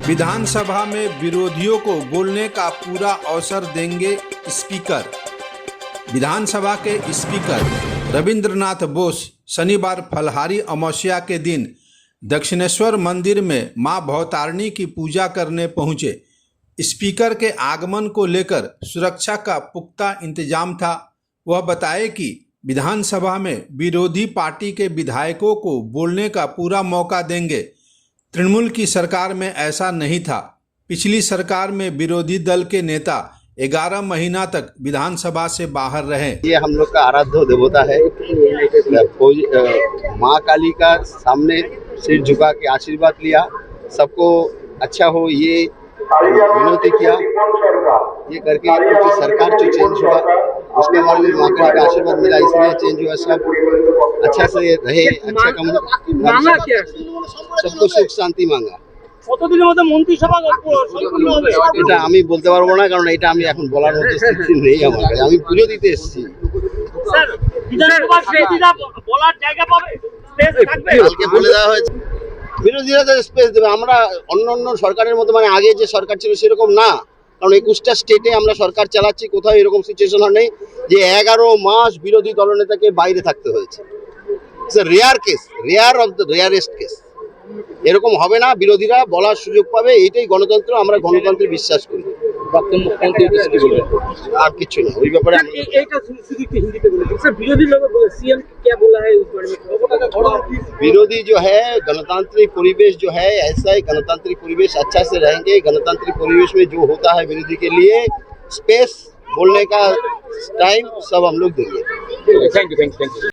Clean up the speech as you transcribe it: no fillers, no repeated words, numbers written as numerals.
विधानसभा में विरोधियों को बोलने का पूरा अवसर देंगे स्पीकर। विधानसभा के स्पीकर रविंद्रनाथ बोस शनिवार फलहारी अमावस्या के दिन दक्षिणेश्वर मंदिर में मां भवतारिणी की पूजा करने पहुंचे। स्पीकर के आगमन को लेकर सुरक्षा का पुख्ता इंतजाम था। वह बताए कि विधानसभा में विरोधी पार्टी के विधायकों को बोलने का पूरा मौका देंगे। तृणमूल की सरकार में ऐसा नहीं था। पिछली सरकार में विरोधी दल के नेता 11 महीना तक विधानसभा से बाहर रहे। ये हम लोग का आराध्य देवता है। माँ काली का सामने सिर झुका के आशीर्वाद लिया, सबको अच्छा हो ये विनती किया। ये करके जो सरकार जो चेंज हुआ उसके बाद में माँ काली का आशीर्वाद मिला, इसलिए चेंज हुआ। सब अच्छा से रहे, अच्छा कम मांगा क्या? सबको सुख शांति मांगा। কতদিনের মধ্যে মন্ত্রিসভা সম্পূর্ণ হবে? এটা আমি বলতে পারবো না, কারণ এটা আমি এখন বলার মতো স্থিতি নেই আমার কাছে। আমি পুজো দিতে এসেছি। স্যার, বিধানসভা বিরোধীরা বলার জায়গা পাবে, স্পেস থাকবে? কালকে বলে দেওয়া হয়েছে বিরোধীরা তো স্পেস দেবে। আমরা অন্য সরকারের মতো মানে আগে যে সরকার ছিল সেরকম না, কারণ 21টা স্টেটে আমরা সরকার চালাচ্ছি। কোথাও এরকম সিচুয়েশন নেই যে 11 মাস বিরোধী দলনেতাকে বাইরে থাকতে হয়েছে। It's a rare case, rare of the rarest case. এরকম হবে না, বিরোধীরা বলার সুযোগ পাবে। এটাই গণতন্ত্র, আমরা গণতন্ত্রে বিশ্বাস করি। আর কিছু না ওই ব্যাপারে। विरोधी जो है गणतांत्रिक परिवेश जो है ऐसा ही, गणतांत्रिक परिवेश अच्छा से रहेंगे। गणतांत्रिक परिवेश में जो होता है विरोधी के लिए स्पेस, बोलने का टाइम सब हम लोग देंगे। Thank you.